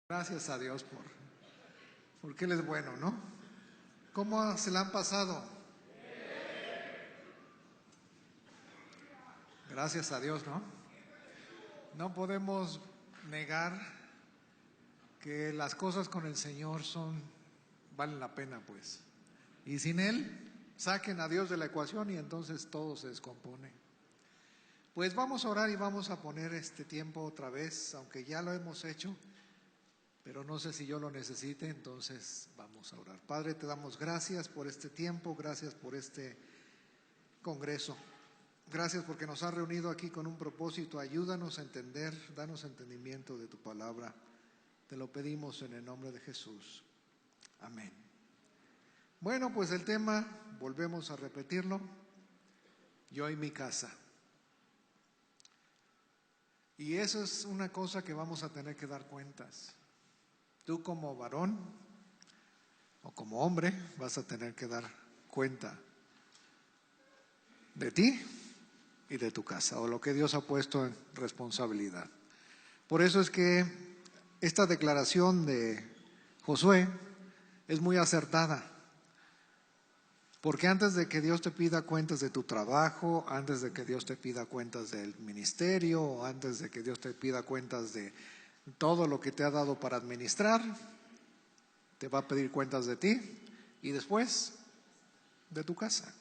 Gracias a Dios porque Él es bueno, ¿no? ¿Cómo se la han pasado? Gracias a Dios, ¿no? No podemos negar que las cosas con el Señor valen la pena, pues. Y sin Él, saquen a Dios de la ecuación y entonces todo se descompone. Pues vamos a orar y vamos a poner este tiempo otra vez, aunque ya lo hemos hecho, pero no sé si yo lo necesite, entonces vamos a orar. Padre, te damos gracias por este tiempo, gracias por este congreso. Gracias porque nos has reunido aquí con un propósito. Ayúdanos a entender, danos entendimiento de tu palabra. Te lo pedimos en el nombre de Jesús. Amén. Bueno, pues el tema, volvemos a repetirlo, yo y mi casa. Y eso es una cosa que vamos a tener que dar cuentas. Tú como varón o como hombre vas a tener que dar cuenta de ti y de tu casa, o lo que Dios ha puesto en responsabilidad. Por eso es que esta declaración de Josué es muy acertada, porque antes de que Dios te pida cuentas de tu trabajo, antes de que Dios te pida cuentas del ministerio, o antes de que Dios te pida cuentas de todo lo que te ha dado para administrar, te va a pedir cuentas de ti y después de tu casa.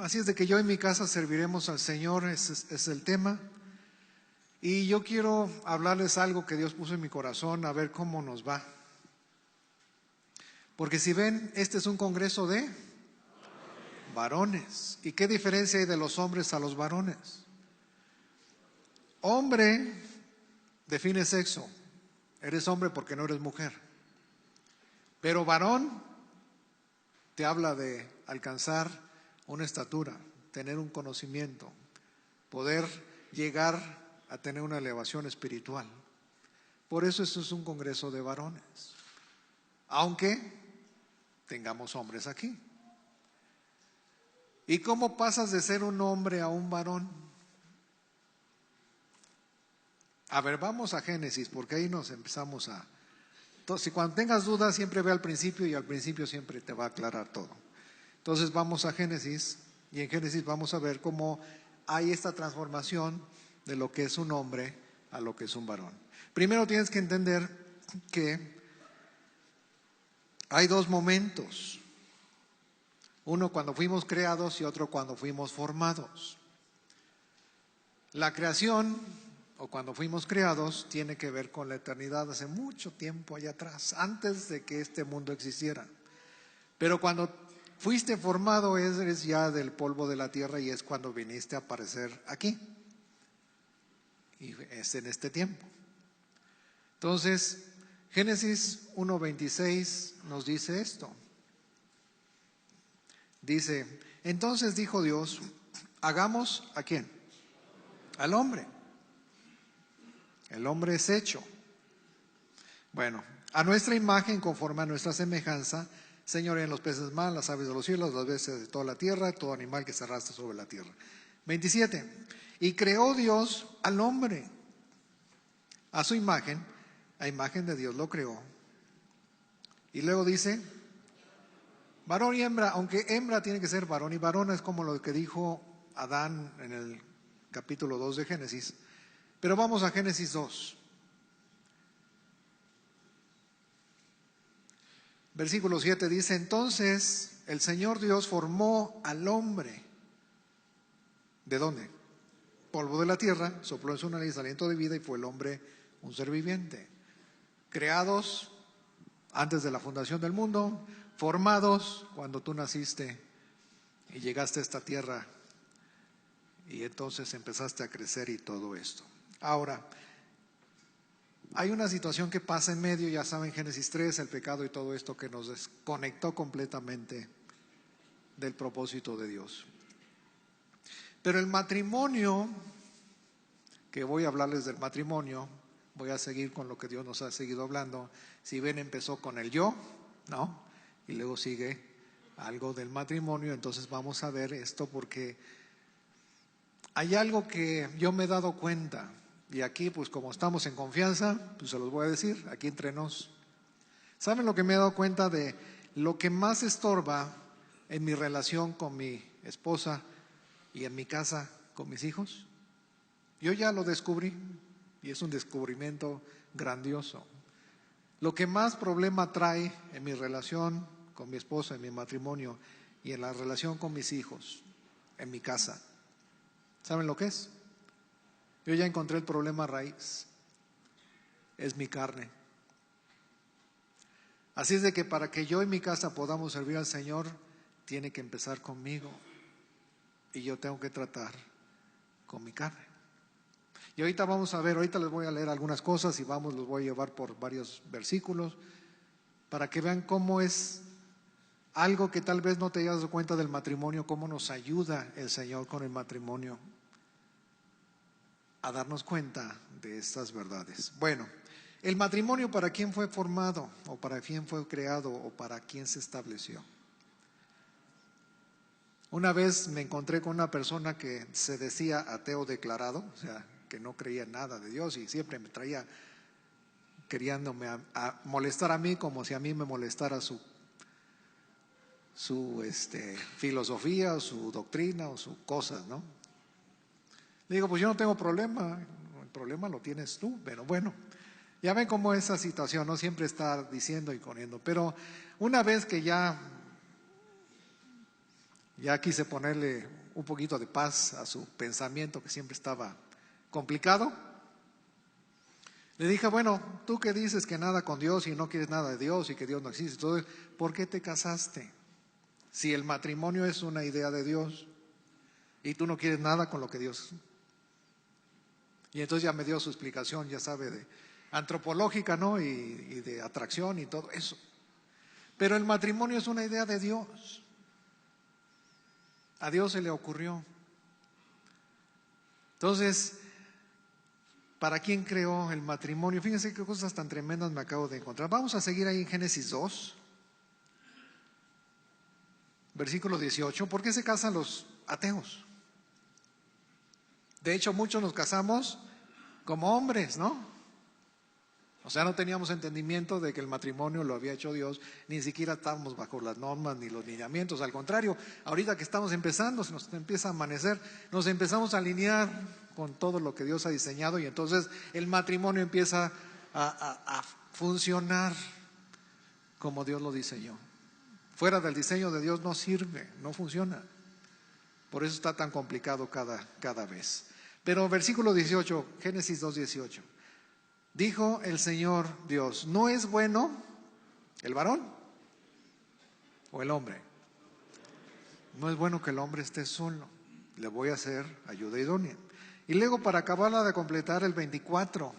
Así es de que yo en mi casa serviremos al Señor, ese es el tema. Y yo quiero hablarles algo que Dios puso en mi corazón, a ver cómo nos va. Porque si ven, este es un congreso de varones. ¿Y qué diferencia hay de los hombres a los varones? Hombre define sexo. Eres hombre porque no eres mujer. Pero varón te habla de alcanzar una estatura, tener un conocimiento, poder llegar a tener una elevación espiritual. Por eso esto es un congreso de varones, aunque tengamos hombres aquí. ¿Y cómo pasas de ser un hombre a un varón? A ver, vamos a Génesis, porque ahí nos empezamos a... Entonces, cuando tengas dudas, siempre ve al principio y al principio siempre te va a aclarar todo. Entonces vamos a Génesis, y en Génesis vamos a ver cómo hay esta transformación de lo que es un hombre a lo que es un varón. Primero tienes que entender que hay dos momentos. Uno cuando fuimos creados y otro cuando fuimos formados. La creación, o cuando fuimos creados, tiene que ver con la eternidad, hace mucho tiempo allá atrás, antes de que este mundo existiera. Pero cuando fuiste formado eres ya del polvo de la tierra y es cuando viniste a aparecer aquí. Y es en este tiempo. Entonces, Génesis 1:26 nos dice esto. Dice, entonces dijo Dios, hagamos ¿a quién? Al hombre. El hombre es hecho. Bueno, a nuestra imagen, conforme a nuestra semejanza, señoreen los peces mar, las aves de los cielos, las bestias de toda la tierra, todo animal que se arrastra sobre la tierra. 27. Y creó Dios al hombre. A su imagen, a imagen de Dios lo creó. Y luego dice, varón y hembra, aunque hembra tiene que ser varón y varona, es como lo que dijo Adán en el capítulo 2 de Génesis. Pero vamos a Génesis 2. Versículo 7 dice, entonces el Señor Dios formó al hombre. ¿De dónde? Polvo de la tierra, sopló en su nariz aliento de vida y fue el hombre un ser viviente. Creados antes de la fundación del mundo, formados cuando tú naciste y llegaste a esta tierra y entonces empezaste a crecer y todo esto. Ahora, hay una situación que pasa en medio, ya saben, Génesis 3, el pecado y todo esto que nos desconectó completamente del propósito de Dios. Pero el matrimonio, que voy a hablarles del matrimonio, voy a seguir con lo que Dios nos ha seguido hablando. Si ven, empezó con el yo, ¿no? Y luego sigue algo del matrimonio, entonces vamos a ver esto porque hay algo que yo me he dado cuenta. Y aquí, pues como estamos en confianza, pues se los voy a decir, aquí entre nos. ¿Saben lo que me he dado cuenta de lo que más estorba en mi relación con mi esposa y en mi casa con mis hijos? Yo ya lo descubrí y es un descubrimiento grandioso. Lo que más problema trae en mi relación con mi esposa, en mi matrimonio y en la relación con mis hijos, en mi casa, ¿saben lo que es? Yo ya encontré el problema raíz, es mi carne. Así es de que para que yo y mi casa podamos servir al Señor, tiene que empezar conmigo y yo tengo que tratar con mi carne. Y ahorita vamos a ver, ahorita les voy a leer algunas cosas y los voy a llevar por varios versículos para que vean cómo es algo que tal vez no te hayas dado cuenta del matrimonio, cómo nos ayuda el Señor con el matrimonio a darnos cuenta de estas verdades. Bueno, el matrimonio, ¿para quién fue formado? ¿O para quién fue creado? ¿O para quién se estableció? Una vez me encontré con una persona que se decía ateo declarado, o sea, que no creía en nada de Dios y siempre me traía queriéndome a molestar a mí como si a mí me molestara su filosofía o su doctrina o sus cosas, ¿no? Le digo, pues yo no tengo problema, el problema lo tienes tú, pero bueno, ya ven cómo esa situación, no siempre está diciendo y poniendo, pero una vez que ya quise ponerle un poquito de paz a su pensamiento que siempre estaba complicado, le dije, bueno, tú que dices que nada con Dios y no quieres nada de Dios y que Dios no existe, entonces, ¿por qué te casaste? Si el matrimonio es una idea de Dios y tú no quieres nada con lo que Dios. Y entonces ya me dio su explicación, ya sabe, de antropológica, ¿no? Y de atracción y todo eso. Pero el matrimonio es una idea de Dios. A Dios se le ocurrió. Entonces, ¿para quién creó el matrimonio? Fíjense qué cosas tan tremendas me acabo de encontrar. Vamos a seguir ahí en Génesis 2, versículo 18. ¿Por qué se casan los ateos? De hecho, muchos nos casamos como hombres, ¿no? O sea, no teníamos entendimiento de que el matrimonio lo había hecho Dios, ni siquiera estábamos bajo las normas ni los lineamientos. Al contrario, ahorita que estamos empezando, se nos empieza a amanecer, nos empezamos a alinear con todo lo que Dios ha diseñado y entonces el matrimonio empieza a funcionar como Dios lo diseñó. Fuera del diseño de Dios no sirve, no funciona. Por eso está tan complicado cada vez. Pero versículo 18, Génesis 2:18. Dijo el Señor Dios, ¿no es bueno el varón o el hombre? No es bueno que el hombre esté solo. Le voy a hacer ayuda idónea. Y luego, para acabarla de completar, el 24.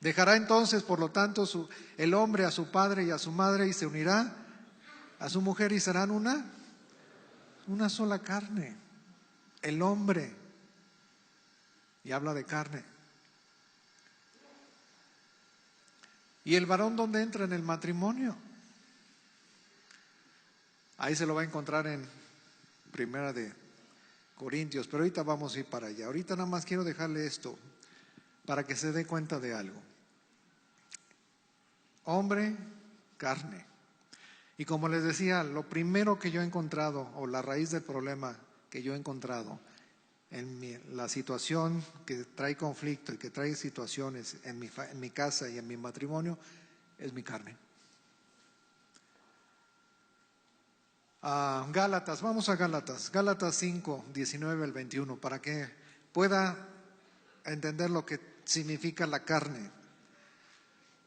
Dejará entonces, por lo tanto, el hombre a su padre y a su madre y se unirá a su mujer y serán una sola carne. El hombre, y habla de carne. ¿Y el varón dónde entra en el matrimonio? Ahí se lo va a encontrar en Primera de Corintios, pero ahorita vamos a ir para allá. Ahorita nada más quiero dejarle esto para que se dé cuenta de algo. Hombre, carne. Y como les decía, lo primero que yo he encontrado, o la raíz del problema que yo he encontrado en la situación que trae conflicto y que trae situaciones en mi casa y en mi matrimonio, es mi carne. Gálatas, vamos a Gálatas 5, 19 al 21, para que pueda entender lo que significa la carne.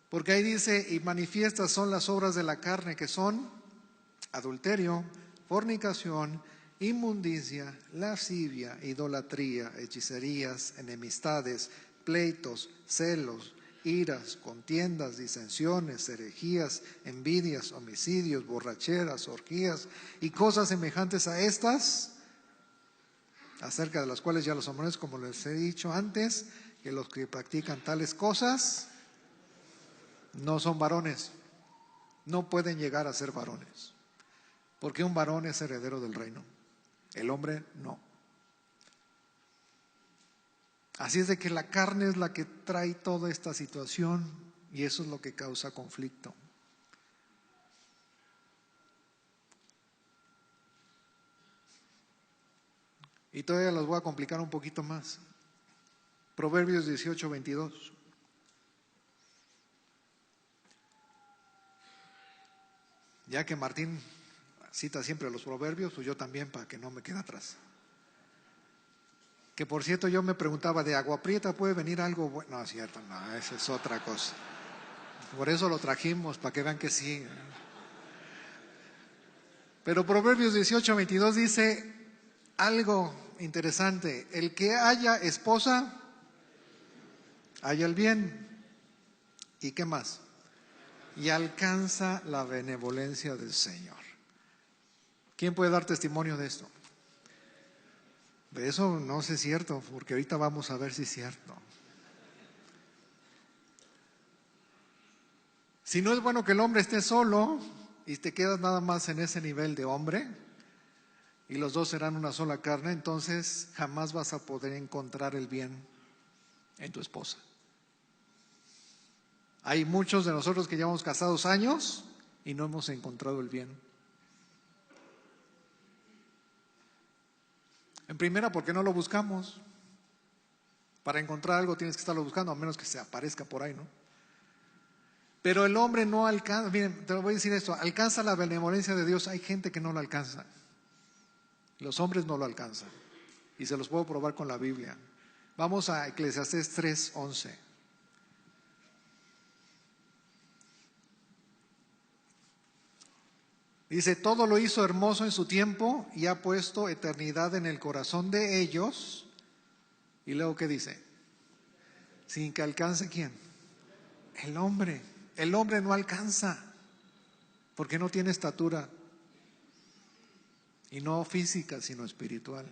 Porque ahí dice, y manifiestas son las obras de la carne, que son adulterio, fornicación, inmundicia, lascivia, idolatría, hechicerías, enemistades, pleitos, celos, iras, contiendas, disensiones, herejías, envidias, homicidios, borracheras, orgías y cosas semejantes a estas, acerca de las cuales ya los hombres, como les he dicho antes, que los que practican tales cosas no son varones, no pueden llegar a ser varones, porque un varón es heredero del reino, el hombre no. Así es de que la carne es la que trae toda esta situación y eso es lo que causa conflicto. Y todavía los voy a complicar un poquito más. Proverbios 18:22. Ya que Martín cita siempre los proverbios, pues yo también, para que no me quede atrás. Que por cierto, yo me preguntaba, ¿de agua prieta puede venir algo bueno? No, es cierto, no, esa es otra cosa. Por eso lo trajimos, para que vean que sí. Pero Proverbios 18:22 dice algo interesante: el que haya esposa, haya el bien. ¿Y qué más? Y alcanza la benevolencia del Señor. ¿Quién puede dar testimonio de esto? De eso no sé si es cierto, porque ahorita vamos a ver si es cierto. Si no es bueno que el hombre esté solo y te quedas nada más en ese nivel de hombre y los dos serán una sola carne, entonces jamás vas a poder encontrar el bien en tu esposa. Hay muchos de nosotros que llevamos casados años y no hemos encontrado el bien. En primera, porque no lo buscamos. Para encontrar algo tienes que estarlo buscando, a menos que se aparezca por ahí, ¿no? Pero el hombre no alcanza, miren, te lo voy a decir esto, alcanza la benevolencia de Dios. Hay gente que no lo alcanza. Los hombres no lo alcanzan. Y se los puedo probar con la Biblia. Vamos a Eclesiastés 3:11. Dice, todo lo hizo hermoso en su tiempo y ha puesto eternidad en el corazón de ellos. Y luego, ¿qué dice? Sin que alcance ¿quién? El hombre. El hombre no alcanza porque no tiene estatura. Y no física, sino espiritual.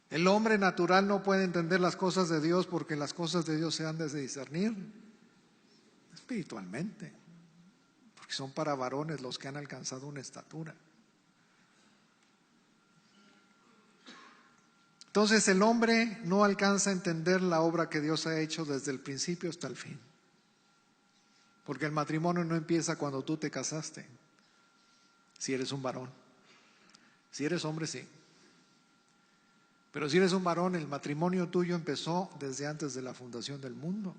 El hombre natural no puede entender las cosas de Dios porque las cosas de Dios se han de discernir espiritualmente. Porque son para varones los que han alcanzado una estatura. Entonces el hombre no alcanza a entender la obra que Dios ha hecho desde el principio hasta el fin. Porque el matrimonio no empieza cuando tú te casaste, si eres un varón. Si eres hombre, sí. Pero si eres un varón, el matrimonio tuyo empezó desde antes de la fundación del mundo.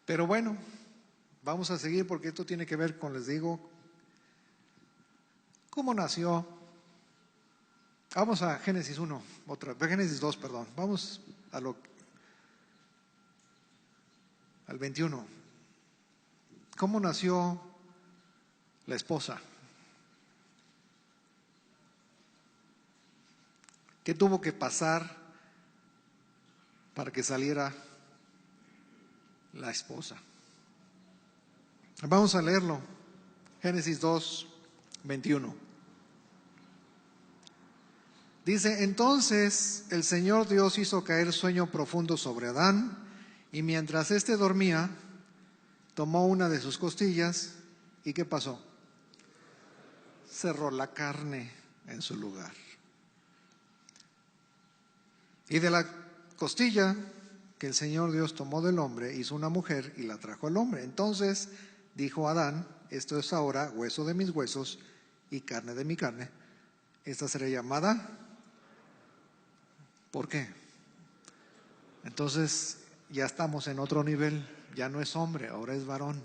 Pero bueno, vamos a seguir porque esto tiene que ver con, les digo, cómo nació. Vamos a Génesis 1, Génesis 2, perdón. Vamos al 21. ¿Cómo nació la esposa? ¿Qué tuvo que pasar para que saliera la esposa? Vamos a leerlo. Génesis 2, 21. Dice, entonces el Señor Dios hizo caer sueño profundo sobre Adán, y mientras éste dormía, tomó una de sus costillas, ¿y qué pasó? Cerró la carne en su lugar. Y de la costilla que el Señor Dios tomó del hombre, hizo una mujer y la trajo al hombre. Entonces dijo Adán, esto es ahora hueso de mis huesos y carne de mi carne. Esta será llamada. ¿Por qué? Entonces ya estamos en otro nivel. Ya no es hombre, ahora es varón.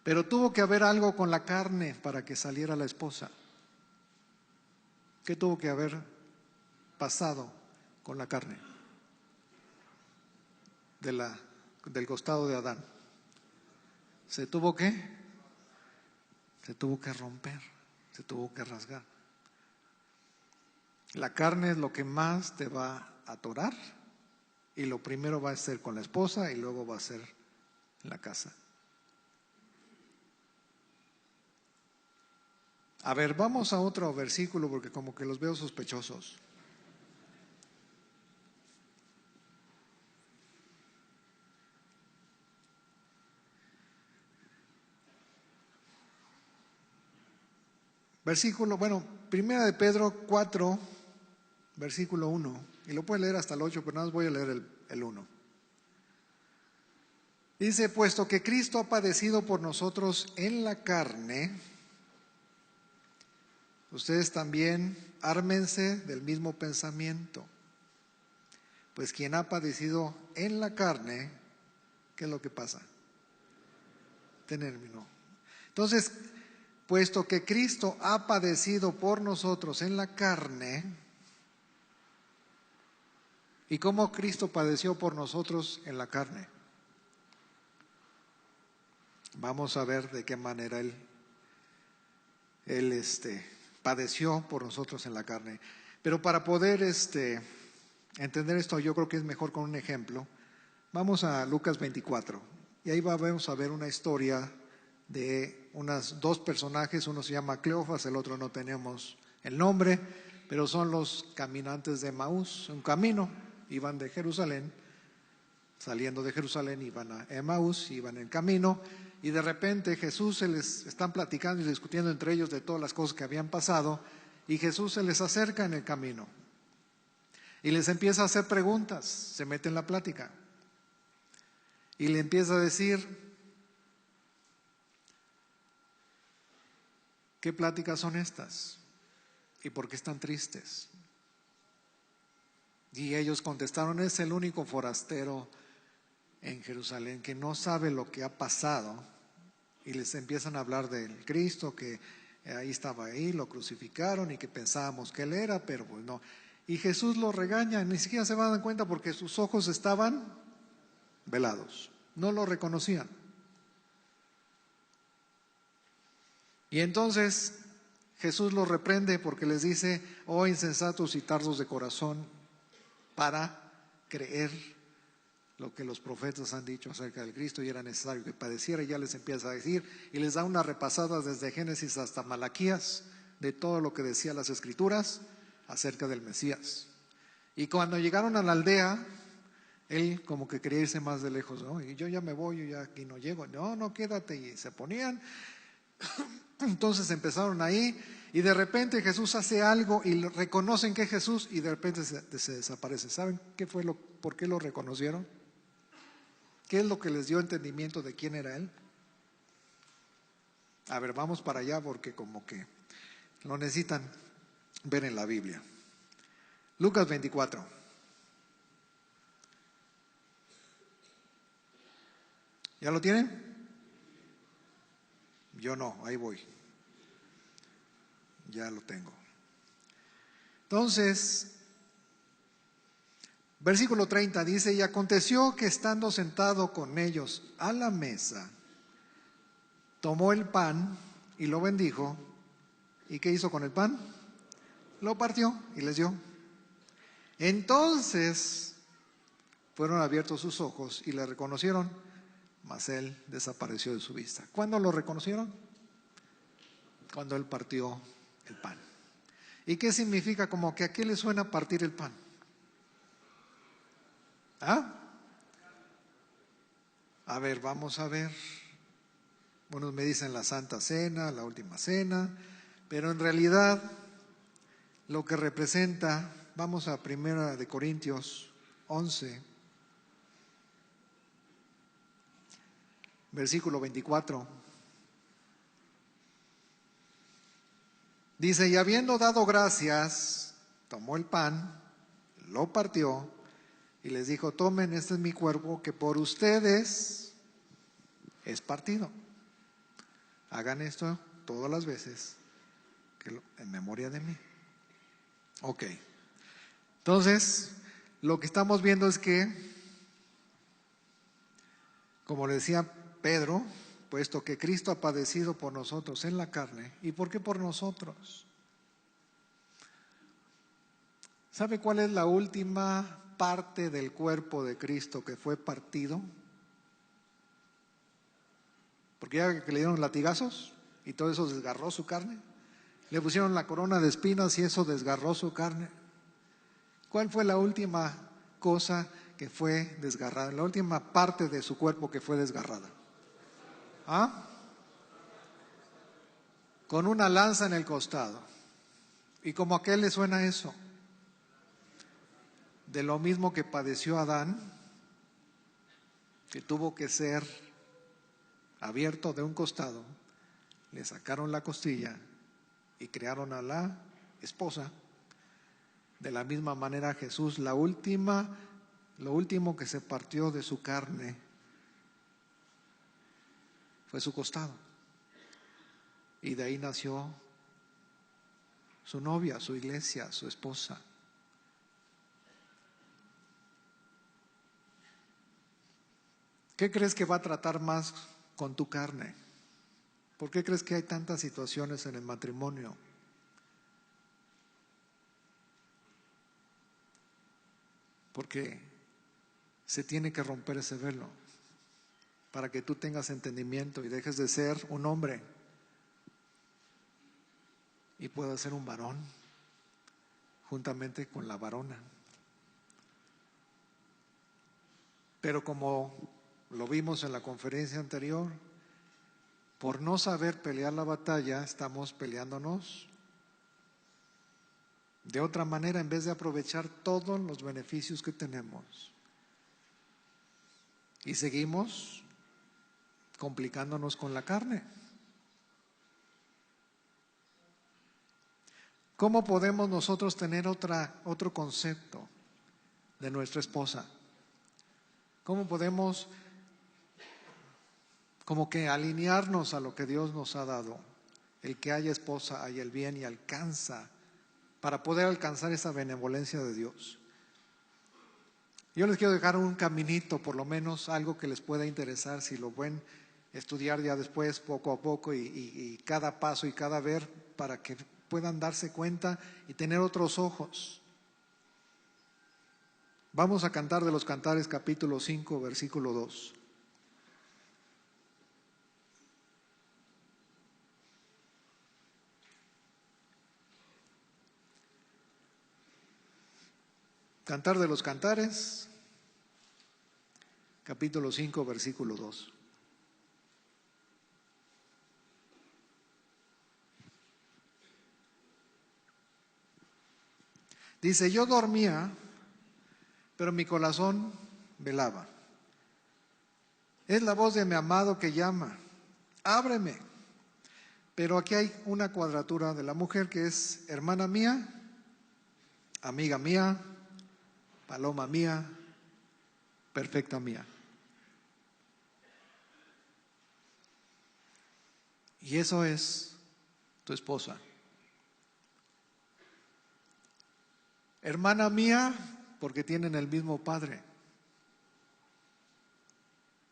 Pero tuvo que haber algo con la carne para que saliera la esposa. ¿Qué tuvo que haber pasado con la carne del costado de Adán? Se tuvo que romper, se tuvo que rasgar. La carne es lo que más te va a atorar, y lo primero va a ser con la esposa y luego va a ser en la casa. A ver, vamos a otro versículo porque como que los veo sospechosos. Primera de Pedro 4, versículo 1, y lo puede leer hasta el 8, pero nada más voy a leer el 1. Dice, puesto que Cristo ha padecido por nosotros en la carne, ustedes también ármense del mismo pensamiento. Pues quien ha padecido en la carne, ¿qué es lo que pasa? Terminó. Entonces, puesto que Cristo ha padecido por nosotros en la carne, ¿y cómo Cristo padeció por nosotros en la carne? Vamos a ver de qué manera Él padeció por nosotros en la carne. Pero para poder entender esto, yo creo que es mejor con un ejemplo. Vamos a Lucas 24, y ahí vamos a ver una historia de dos personajes. Uno se llama Cleofas, el otro no tenemos el nombre, pero son los caminantes de Emaús, un camino. Iban de Jerusalén, saliendo de Jerusalén, iban a Emaús, iban en camino, y de repente Jesús se les están platicando y discutiendo entre ellos de todas las cosas que habían pasado, y Jesús se les acerca en el camino y les empieza a hacer preguntas, se mete en la plática y le empieza a decir: ¿qué pláticas son estas? ¿Y por qué están tristes? Y ellos contestaron: es el único forastero en Jerusalén que no sabe lo que ha pasado. Y les empiezan a hablar del Cristo, que ahí estaba, ahí lo crucificaron y que pensábamos que Él era, pero pues no. Y Jesús los regaña, ni siquiera se van a dar cuenta porque sus ojos estaban velados, no lo reconocían. Y entonces Jesús los reprende porque les dice: oh insensatos y tardos de corazón, para creer lo que los profetas han dicho acerca del Cristo, y era necesario que padeciera. Y ya les empieza a decir y les da una repasada desde Génesis hasta Malaquías de todo lo que decía las Escrituras acerca del Mesías. Y cuando llegaron a la aldea, él como que quería irse más de lejos, ¿no? Y yo ya me voy, yo ya aquí no llego. No, quédate. Y se ponían. Entonces empezaron ahí, y de repente Jesús hace algo y reconocen que es Jesús, y de repente se desaparece. ¿Saben por qué lo reconocieron? ¿Qué es lo que les dio entendimiento de quién era Él? A ver, vamos para allá porque como que lo necesitan ver en la Biblia. Lucas 24. ¿Ya lo tienen? Yo no, ahí voy. Ya lo tengo. Entonces, versículo 30 dice: y aconteció que estando sentado con ellos a la mesa, tomó el pan y lo bendijo. ¿Y qué hizo con el pan? Lo partió y les dio. Entonces fueron abiertos sus ojos y le reconocieron, mas él desapareció de su vista. ¿Cuándo lo reconocieron? Cuando él partió el pan. ¿Y qué significa? Como que a qué le suena partir el pan. ¿Ah? A ver, vamos a ver. Unos me dicen la Santa Cena, la Última Cena, pero en realidad lo que representa, vamos a 1 de Corintios 11, versículo 24. Dice: y habiendo dado gracias, tomó el pan, lo partió y les dijo: tomen, este es mi cuerpo que por ustedes es partido. Hagan esto todas las veces en memoria de mí. Ok. Entonces, lo que estamos viendo es que, como le decía Pedro, puesto que Cristo ha padecido por nosotros en la carne. ¿Y por qué por nosotros? ¿Sabe cuál es la última parte del cuerpo de Cristo que fue partido? Porque ya que le dieron latigazos y todo eso desgarró su carne, le pusieron la corona de espinas y eso desgarró su carne. ¿Cuál fue la última cosa que fue desgarrada? La última parte de su cuerpo que fue desgarrada. ¿Ah? con una lanza en el costado. ¿Y como a qué le suena eso? De lo mismo que padeció Adán, que tuvo que ser abierto de un costado, le sacaron la costilla y crearon a la esposa. De la misma manera Jesús, lo último que se partió de su carne fue su costado. Y de ahí nació su novia, su iglesia, su esposa. ¿Qué crees que va a tratar más con tu carne? ¿Por qué crees que hay tantas situaciones en el matrimonio? Porque se tiene que romper ese velo para que tú tengas entendimiento y dejes de ser un hombre y puedas ser un varón juntamente con la varona. Pero como lo vimos en la conferencia anterior, por no saber pelear la batalla, estamos peleándonos de otra manera en vez de aprovechar todos los beneficios que tenemos. Y seguimos complicándonos con la carne. ¿Cómo podemos nosotros tener otro concepto de nuestra esposa? ¿Cómo podemos como que alinearnos a lo que Dios nos ha dado? El que haya esposa, haya el bien y alcanza, para poder alcanzar esa benevolencia de Dios. Yo les quiero dejar un caminito, por lo menos algo que les pueda interesar, si lo pueden estudiar ya después, poco a poco, y cada paso y cada ver, para que puedan darse cuenta y tener otros ojos. Vamos a Cantar de los Cantares, capítulo 5, versículo 2. Cantar de los Cantares, capítulo 5, versículo 2. Dice: yo dormía, pero mi corazón velaba. Es la voz de mi amado que llama: ábreme. Pero aquí hay una cuadratura de la mujer que es hermana mía, amiga mía, paloma mía, perfecta mía. Y eso es tu esposa. Hermana mía, porque tienen el mismo padre,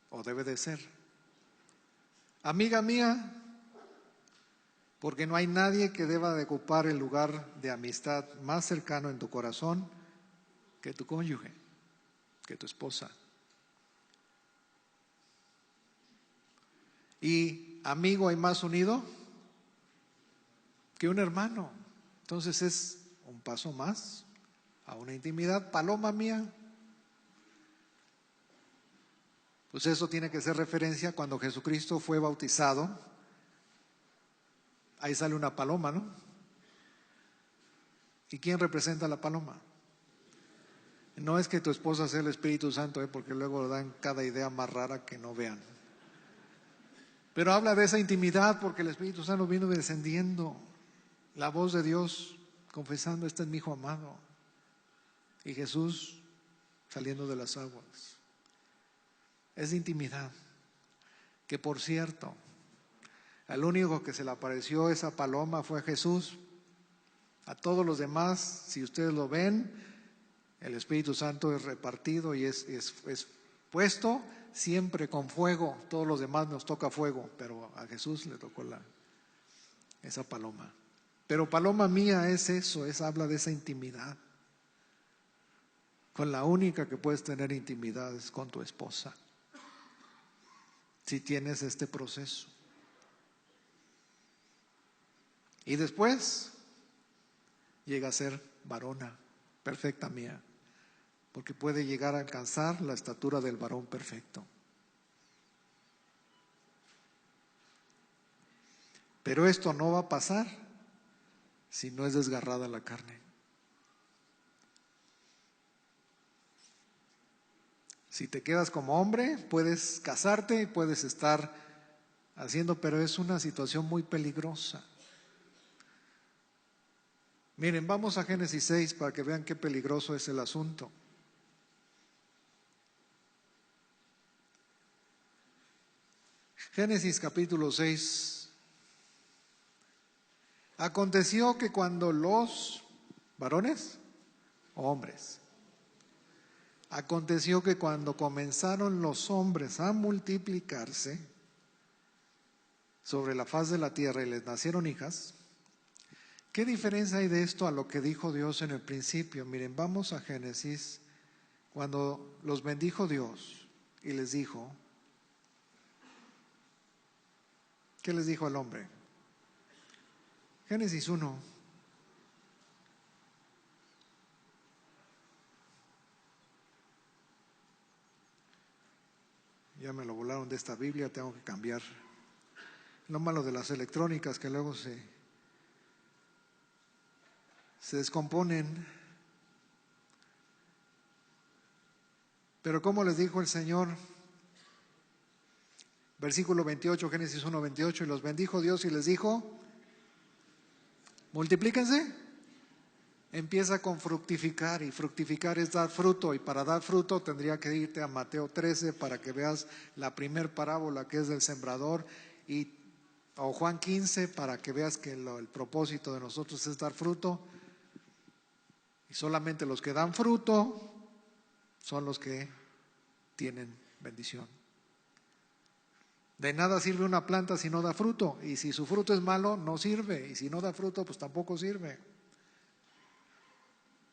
o debe de ser. Amiga mía, porque no hay nadie que deba de ocupar el lugar de amistad más cercano en tu corazón que tu cónyuge, que tu esposa. Y amigo hay más unido que un hermano. Entonces es un paso más a una intimidad. Paloma mía, pues eso tiene que ser referencia cuando Jesucristo fue bautizado. Ahí sale una paloma, ¿no? ¿Y quién representa la paloma? No es que tu esposa sea el Espíritu Santo, porque luego dan cada idea más rara que no vean. Pero habla de esa intimidad porque el Espíritu Santo vino descendiendo, la voz de Dios confesando: este es mi hijo amado. Y Jesús saliendo de las aguas. Es intimidad. Que por cierto, al único que se le apareció esa paloma fue Jesús. A todos los demás, si ustedes lo ven, el Espíritu Santo es repartido y es puesto siempre con fuego. Todos los demás nos toca fuego, pero a Jesús le tocó esa paloma. Pero paloma mía es eso, habla de esa intimidad. Con la única que puedes tener intimidad es con tu esposa, si tienes este proceso. Y después llega a ser varona, perfecta mía, porque puede llegar a alcanzar la estatura del varón perfecto. Pero esto no va a pasar si no es desgarrada la carne. Si te quedas como hombre, puedes casarte y puedes estar haciendo, pero es una situación muy peligrosa. Miren, vamos a Génesis 6 para que vean qué peligroso es el asunto. Génesis capítulo 6. Aconteció que cuando los varones o hombres, aconteció que cuando comenzaron los hombres a multiplicarse sobre la faz de la tierra y les nacieron hijas. ¿Qué diferencia hay de esto a lo que dijo Dios en el principio? Miren, vamos a Génesis, cuando los bendijo Dios y les dijo, ¿qué les dijo al hombre? Génesis 1. Ya me lo volaron de esta Biblia, tengo que cambiar. Lo malo de las electrónicas que luego se descomponen. Pero ¿cómo les dijo el Señor? Versículo 28, Génesis 1, 28, y los bendijo Dios y les dijo, multiplíquense. Empieza con fructificar, y fructificar es dar fruto, y para dar fruto tendría que irte a Mateo 13 para que veas la primer parábola que es del sembrador, o Juan 15 para que veas que el propósito de nosotros es dar fruto, y solamente los que dan fruto son los que tienen bendición. De nada sirve una planta si no da fruto, y si su fruto es malo no sirve, y si no da fruto pues tampoco sirve.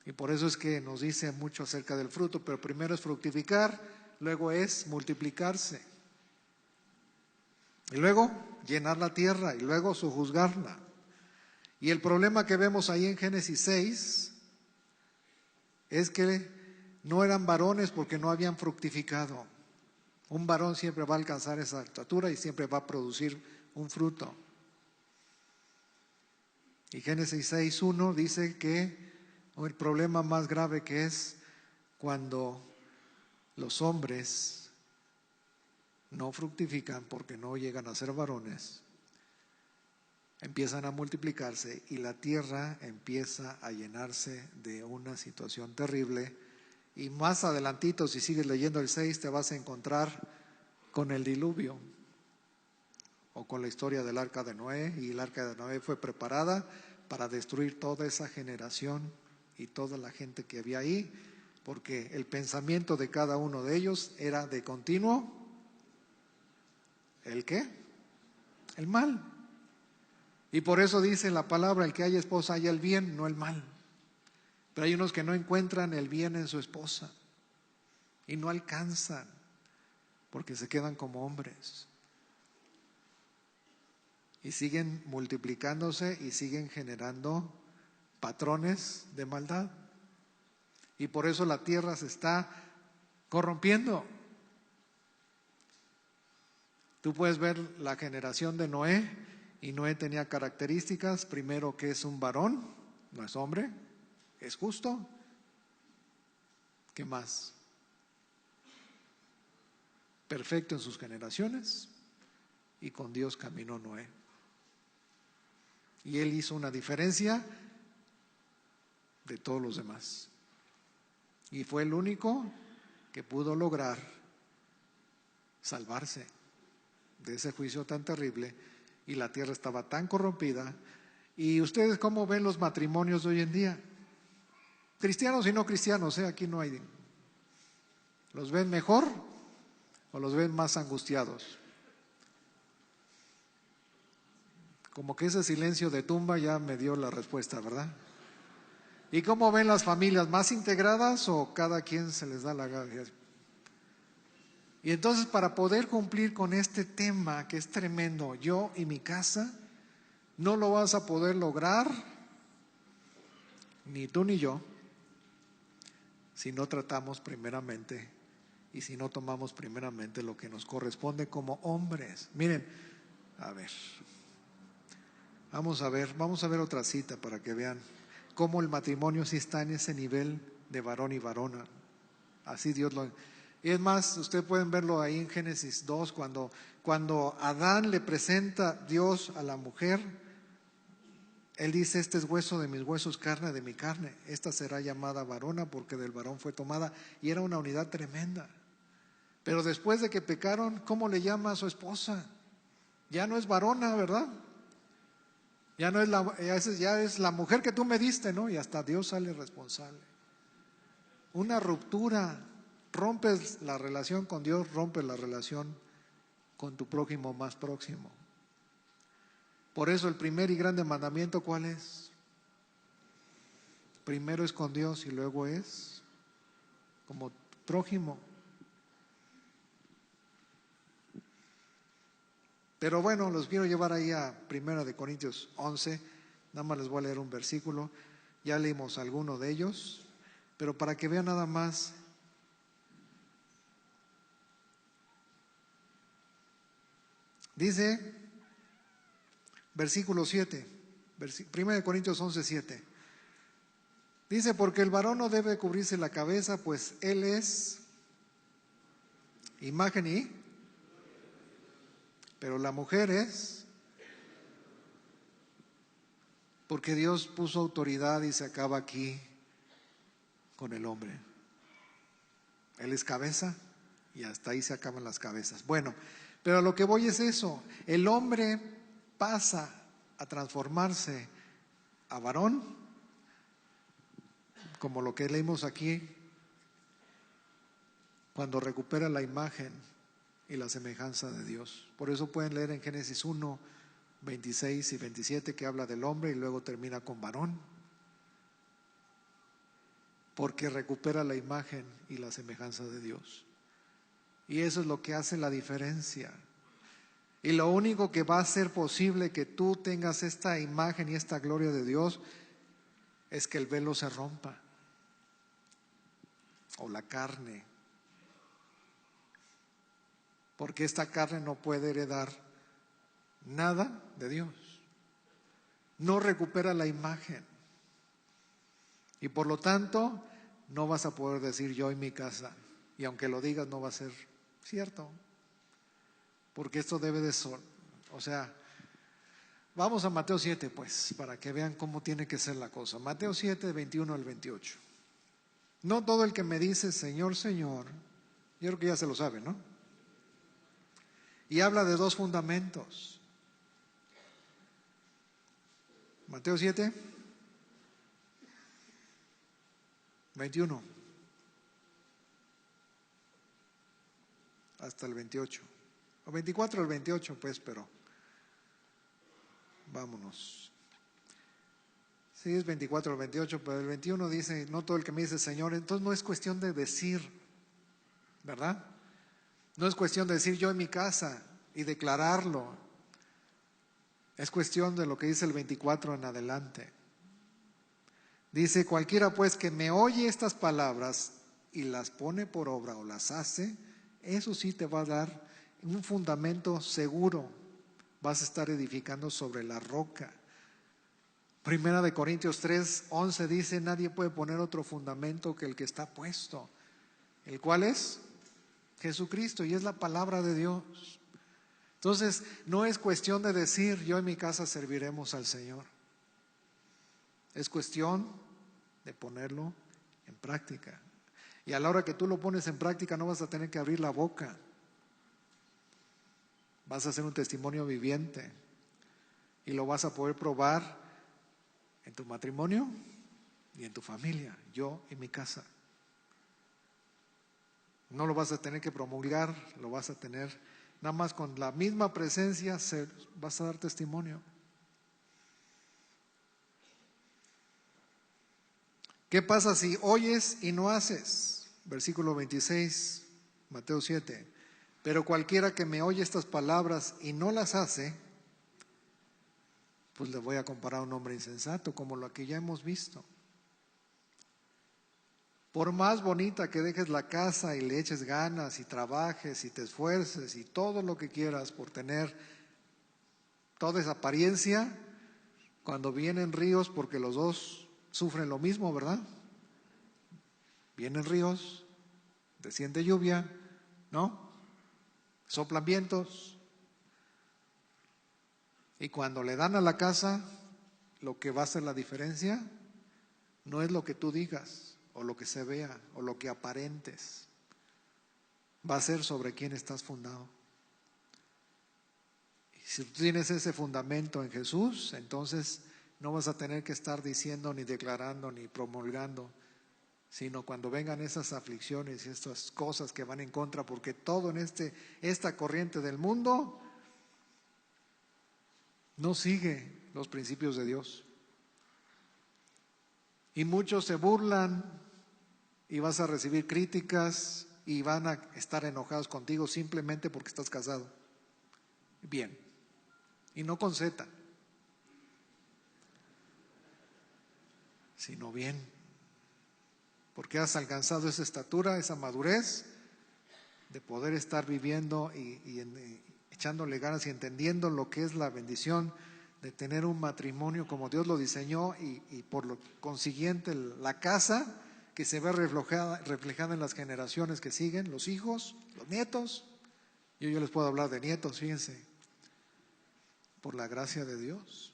Y por eso es que nos dice mucho acerca del fruto, pero primero es fructificar, luego es multiplicarse, y luego llenar la tierra, y luego sojuzgarla. Y el problema que vemos ahí en Génesis 6 es que no eran varones porque no habían fructificado. Un varón siempre va a alcanzar esa estatura y siempre va a producir un fruto. Y Génesis 6:1 dice que el problema más grave que es cuando los hombres no fructifican porque no llegan a ser varones, empiezan a multiplicarse y la tierra empieza a llenarse de una situación terrible. Y más adelantito, si sigues leyendo el 6, te vas a encontrar con el diluvio o con la historia del arca de Noé. Y el arca de Noé fue preparada para destruir toda esa generación y toda la gente que había ahí, porque el pensamiento de cada uno de ellos era de continuo, ¿el qué? El mal. Y por eso dice la palabra, el que haya esposa haya el bien, no el mal. Pero hay unos que no encuentran el bien en su esposa y no alcanzan porque se quedan como hombres y siguen multiplicándose y siguen generando patrones de maldad. Y por eso la tierra se está corrompiendo. Tú puedes ver la generación de Noé, y Noé tenía características: primero, que es un varón, no es hombre, es justo. ¿Qué más? Perfecto en sus generaciones, y con Dios caminó Noé. Y él hizo una diferencia de todos los demás. Y fue el único que pudo lograr salvarse de ese juicio tan terrible, y la tierra estaba tan corrompida. ¿Y ustedes cómo ven los matrimonios de hoy en día? Cristianos y no cristianos, aquí no hay. ¿Los ven mejor o los ven más angustiados? Como que ese silencio de tumba ya me dio la respuesta, ¿verdad? ¿Y cómo ven las familias? ¿Más integradas o cada quien se les da la gana? Y entonces, para poder cumplir con este tema que es tremendo, yo y mi casa, no lo vas a poder lograr, ni tú ni yo, si no tratamos primeramente y si no tomamos primeramente lo que nos corresponde como hombres. Miren, a ver, Vamos a ver otra cita para que vean cómo el matrimonio sí está en ese nivel de varón y varona. Así Dios lo... Y es más, ustedes pueden verlo ahí en Génesis 2, cuando Adán le presenta Dios a la mujer, él dice: este es hueso de mis huesos, carne de mi carne, esta será llamada varona porque del varón fue tomada. Y era una unidad tremenda. Pero después de que pecaron, ¿cómo le llama a su esposa? Ya no es varona, ¿verdad? Ya es la mujer que tú me diste, ¿no? Y hasta Dios sale responsable. Una ruptura, rompes la relación con Dios, rompes la relación con tu prójimo más próximo. Por eso el primer y grande mandamiento, ¿cuál es? Primero es con Dios y luego es como prójimo. Pero bueno, los quiero llevar ahí a 1 Corintios 11, nada más les voy a leer un versículo, ya leímos alguno de ellos, pero para que vean nada más. Dice, versículo 7, 1 Corintios 11, 7. Dice: porque el varón no debe cubrirse la cabeza, pues él es imagen y... Pero la mujer es, porque Dios puso autoridad y se acaba aquí con el hombre. Él es cabeza y hasta ahí se acaban las cabezas. Bueno, pero a lo que voy es eso: el hombre pasa a transformarse a varón, como lo que leímos aquí, cuando recupera la imagen y la semejanza de Dios. Por eso pueden leer en Génesis 1, 26 y 27 que habla del hombre y luego termina con varón, porque recupera la imagen y la semejanza de Dios. Y eso es lo que hace la diferencia. Y lo único que va a hacer posible que tú tengas esta imagen y esta gloria de Dios es que el velo se rompa, o la carne, porque esta carne no puede heredar nada de Dios, no recupera la imagen, y por lo tanto no vas a poder decir yo y mi casa, y aunque lo digas no va a ser cierto, porque esto debe de ser, o sea, vamos a Mateo 7 pues, para que vean cómo tiene que ser la cosa. Mateo 7, 21 al 28. No todo el que me dice Señor, Señor, yo creo que ya se lo sabe, ¿no? Y habla de dos fundamentos. Mateo 7, 21 hasta el 28, o 24 al 28 pues, pero vámonos. Sí, es 24 al 28, pero el 21 dice: no todo el que me dice Señor. Entonces no es cuestión de decir, ¿verdad? No es cuestión de decir yo en mi casa y declararlo. Es cuestión de lo que dice el 24 en adelante. Dice: cualquiera pues que me oye estas palabras y las pone por obra o las hace, eso sí te va a dar un fundamento seguro. Vas a estar edificando sobre la roca. 1 Corintios 3, 11 dice: nadie puede poner otro fundamento que el que está puesto, el cual es Jesucristo, y es la palabra de Dios. Entonces no es cuestión de decir yo en mi casa serviremos al Señor, es cuestión de ponerlo en práctica. Y a la hora que tú lo pones en práctica no vas a tener que abrir la boca, vas a ser un testimonio viviente y lo vas a poder probar en tu matrimonio y en tu familia. Yo y mi casa. No lo vas a tener que promulgar, lo vas a tener nada más con la misma presencia, vas a dar testimonio. ¿Qué pasa si oyes y no haces? Versículo 26, Mateo 7. Pero cualquiera que me oye estas palabras y no las hace, pues le voy a comparar a un hombre insensato, como lo que ya hemos visto. Por más bonita que dejes la casa y le eches ganas y trabajes y te esfuerces y todo lo que quieras por tener toda esa apariencia, Cuando vienen ríos, porque los dos sufren lo mismo, ¿verdad? Vienen ríos, desciende lluvia, ¿no? Soplan vientos. Y cuando le dan a la casa, lo que va a hacer la diferencia no es lo que tú digas, o lo que se vea, o lo que aparentes. Va a ser sobre quién estás fundado. Y si tú tienes ese fundamento en Jesús, entonces no vas a tener que estar diciendo, ni declarando, ni promulgando, sino cuando vengan esas aflicciones y estas cosas que van en contra, porque todo en esta corriente del mundo no sigue los principios de Dios. Y muchos se burlan y vas a recibir críticas y van a estar enojados contigo simplemente porque estás casado. Bien. Y no con Z, sino bien. Porque has alcanzado esa estatura, esa madurez de poder estar viviendo y echándole ganas y entendiendo lo que es la bendición de tener un matrimonio como Dios lo diseñó y por lo consiguiente la casa que se ve reflejada en las generaciones que siguen, los hijos, los nietos. Yo les puedo hablar de nietos, fíjense, por la gracia de Dios.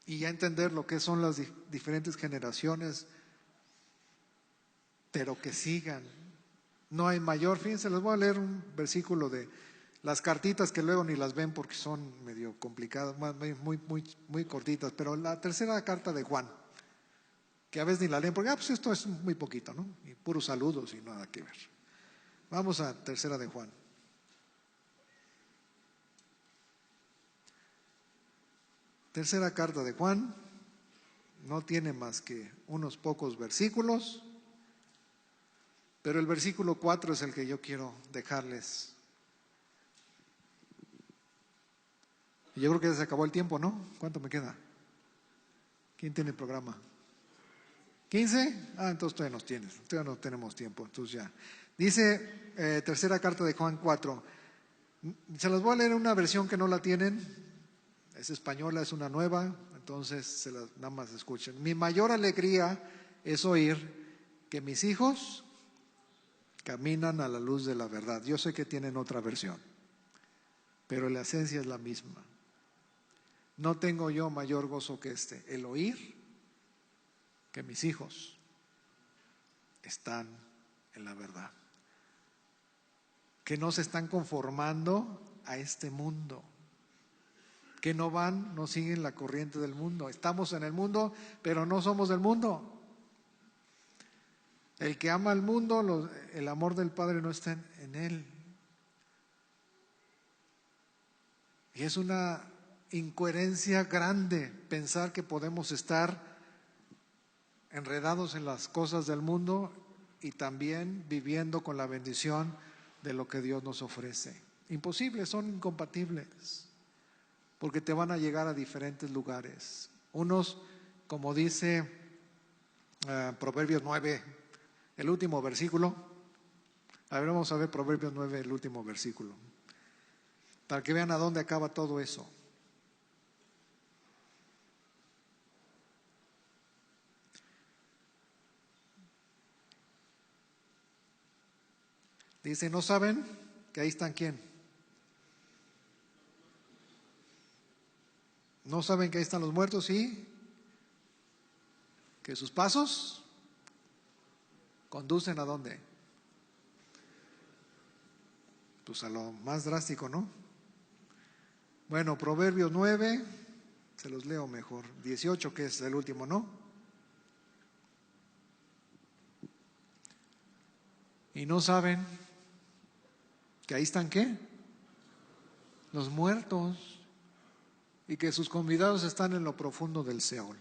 Y ya entender lo que son las diferentes generaciones, pero que sigan. No hay mayor, fíjense, les voy a leer un versículo de las cartitas que luego ni las ven porque son medio complicadas, muy cortitas, pero la tercera carta de Juan, que a veces ni la leen porque pues esto es muy poquito, ¿no? Y puros saludos y nada que ver. Vamos a tercera de Juan. Tercera carta de Juan, no tiene más que unos pocos versículos, pero el versículo 4 es el que yo quiero dejarles. Yo creo que ya se acabó el tiempo, ¿no? ¿Cuánto me queda? ¿Quién tiene el programa? ¿15? Entonces todavía no tenemos tiempo, entonces ya. Dice, tercera carta de Juan 4, se las voy a leer en una versión que no la tienen, es española, es una nueva, entonces nada más escuchen. Mi mayor alegría es oír que mis hijos caminan a la luz de la verdad. Yo sé que tienen otra versión, pero la esencia es la misma. No tengo yo mayor gozo que el oír que mis hijos están en la verdad, que no se están conformando a este mundo, que no siguen la corriente del mundo. Estamos en el mundo, pero no somos del mundo. El que ama al mundo, el amor del Padre no está en él. Y es una incoherencia grande pensar que podemos estar enredados en las cosas del mundo y también viviendo con la bendición de lo que Dios nos ofrece. Imposible, son incompatibles, porque te van a llegar a diferentes lugares. Unos, como dice Proverbios 9, el último versículo. A ver, vamos a ver Proverbios 9, el último versículo, para que vean a dónde acaba todo eso. Dice, ¿no saben que ahí están quién? ¿No saben que ahí están los muertos y que sus pasos conducen a dónde? Pues a lo más drástico, ¿no? Bueno, Proverbios 9, se los leo mejor, 18, que es el último, ¿no? Y no saben que ahí están ¿qué? Los muertos, y que sus convidados están en lo profundo del Seol.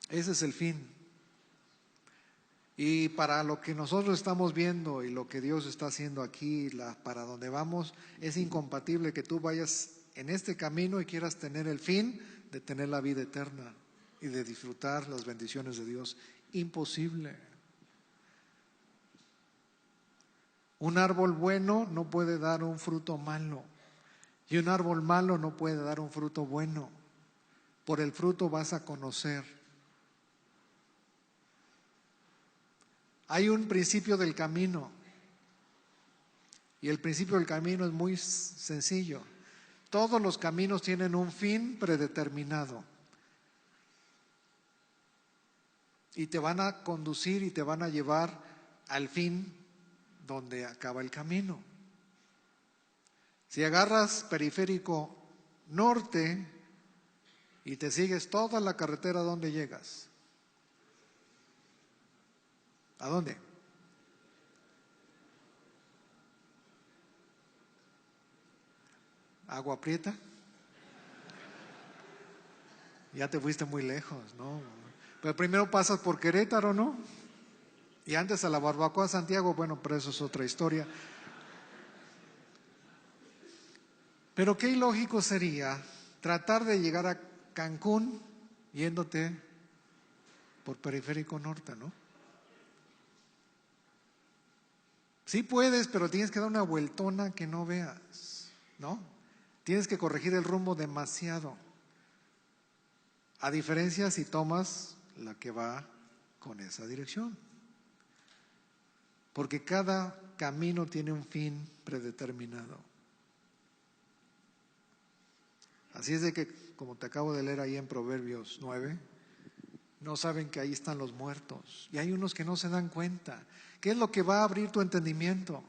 Ese es el fin. Y para lo que nosotros estamos viendo y lo que Dios está haciendo aquí, para donde vamos, es incompatible que tú vayas en este camino y quieras tener el fin de tener la vida eterna y de disfrutar las bendiciones de Dios. Imposible. Un árbol bueno no puede dar un fruto malo. Y un árbol malo no puede dar un fruto bueno. Por el fruto vas a conocer. Hay un principio del camino. Y el principio del camino es muy sencillo. Todos los caminos tienen un fin predeterminado. Y te van a conducir y te van a llevar al fin donde acaba el camino. Si agarras periférico norte y te sigues toda la carretera, ¿a dónde llegas? ¿A dónde? ¿Agua Prieta? Ya te fuiste muy lejos, ¿no? Pero primero pasas por Querétaro, ¿no? Y antes a la Barbacoa Santiago, bueno, pero eso es otra historia. Pero qué ilógico sería tratar de llegar a Cancún yéndote por periférico norte, ¿no? Sí puedes, pero tienes que dar una vueltona que no veas, ¿no? Tienes que corregir el rumbo demasiado. A diferencia si tomas la que va con esa dirección. Porque cada camino tiene un fin predeterminado. Así es de que, como te acabo de leer ahí en Proverbios 9, no saben que ahí están los muertos. Y hay unos que no se dan cuenta. ¿Qué es lo que va a abrir tu entendimiento?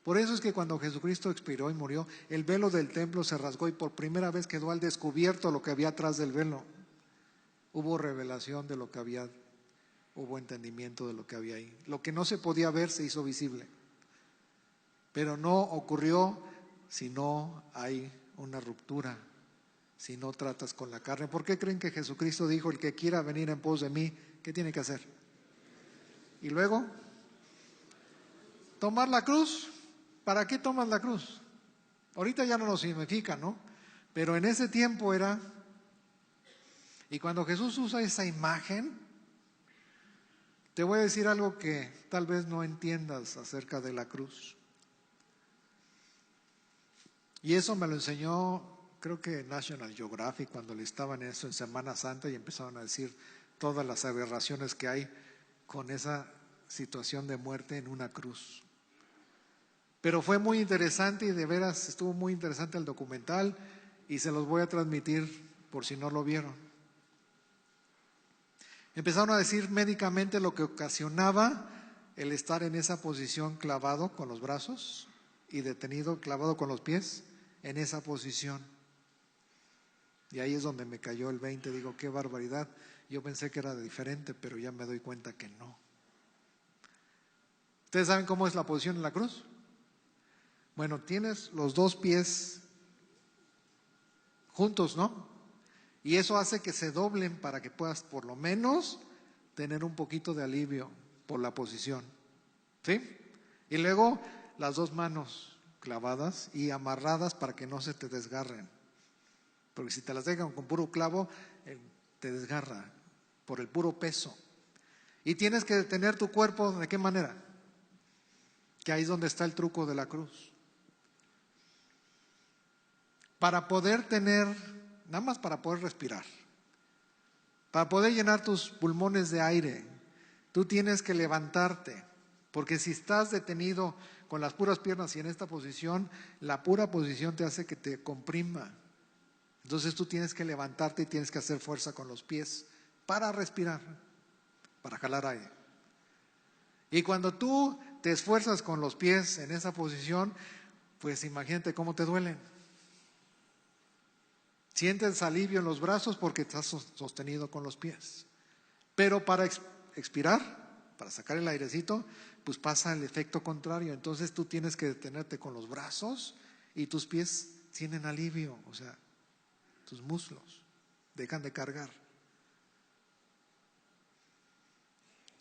Por eso es que cuando Jesucristo expiró y murió, el velo del templo se rasgó y por primera vez quedó al descubierto lo que había atrás del velo. Hubo revelación de lo que había, hubo entendimiento de lo que había ahí. Lo que no se podía ver se hizo visible. Pero no ocurrió si no hay una ruptura, si no tratas con la carne. ¿Por qué creen que Jesucristo dijo, el que quiera venir en pos de mí, qué tiene que hacer? Y luego, tomar la cruz. ¿Para qué tomas la cruz? Ahorita ya no nos significa, ¿no? Pero en ese tiempo era, y cuando Jesús usa esa imagen, te voy a decir algo que tal vez no entiendas acerca de la cruz. Y eso me lo enseñó, creo que National Geographic, cuando le estaban en eso en Semana Santa y empezaron a decir todas las aberraciones que hay con esa situación de muerte en una cruz. Pero fue muy interesante y de veras estuvo muy interesante el documental y se los voy a transmitir por si no lo vieron. Empezaron a decir médicamente lo que ocasionaba el estar en esa posición clavado con los brazos y detenido, clavado con los pies en esa posición. Y ahí es donde me cayó el 20, digo, qué barbaridad. Yo pensé que era diferente, pero ya me doy cuenta que no. ¿Ustedes saben cómo es la posición en la cruz? Bueno, tienes los dos pies juntos, ¿no? Y eso hace que se doblen para que puedas por lo menos tener un poquito de alivio por la posición. ¿Sí? Y luego las dos manos clavadas y amarradas para que no se te desgarren. Porque si te las dejan con puro clavo, te desgarra por el puro peso. Y tienes que detener tu cuerpo, ¿de qué manera? Que ahí es donde está el truco de la cruz. Para poder tener, nada más para poder respirar, para poder llenar tus pulmones de aire, tú tienes que levantarte, porque si estás detenido con las puras piernas y en esta posición, la pura posición te hace que te comprima. Entonces tú tienes que levantarte y tienes que hacer fuerza con los pies para respirar, para jalar aire. Y cuando tú te esfuerzas con los pies en esa posición, pues imagínate cómo te duelen. Sientes alivio en los brazos porque estás sostenido con los pies. Pero para expirar, para sacar el airecito, pues pasa el efecto contrario. Entonces tú tienes que detenerte con los brazos y tus pies tienen alivio, o sea, tus muslos dejan de cargar.